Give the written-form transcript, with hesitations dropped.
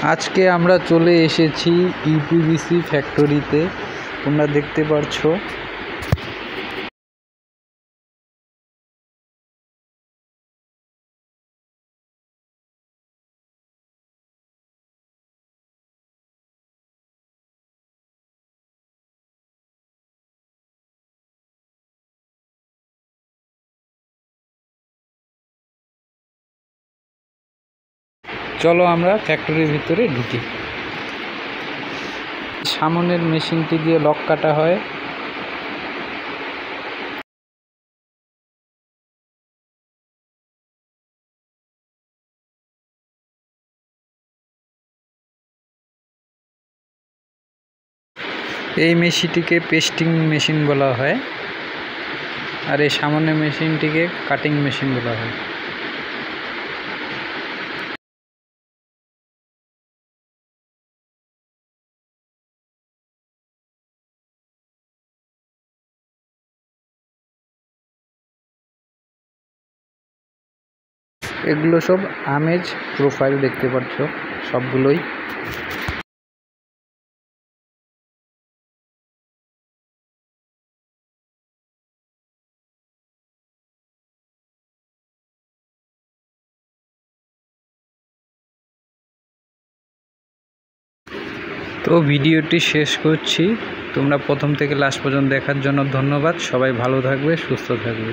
আজকে আমরা চলে এসেছি ইউপিভিসি ফ্যাক্টরিতে। তোমরা দেখতে পাচ্ছো চলো আমরা ফ্যাক্টরির ভিতরে ঢুকি। সামনের মেশিনটি দিয়ে লক কাটা হয়। এই মেশিনটিকে পেস্টিং মেশিন বলা হয়, আর এই সামনের মেশিনটিকে কাটিং মেশিন বলা হয়। এগুলো সব আমেজ প্রোফাইল দেখতে পাচ্ছ সবগুলোই। তো ভিডিওটি শেষ করছি। তোমরা প্রথম থেকে লাস্ট পর্যন্ত দেখার জন্য ধন্যবাদ। সবাই ভালো থাকবে, সুস্থ থাকবে।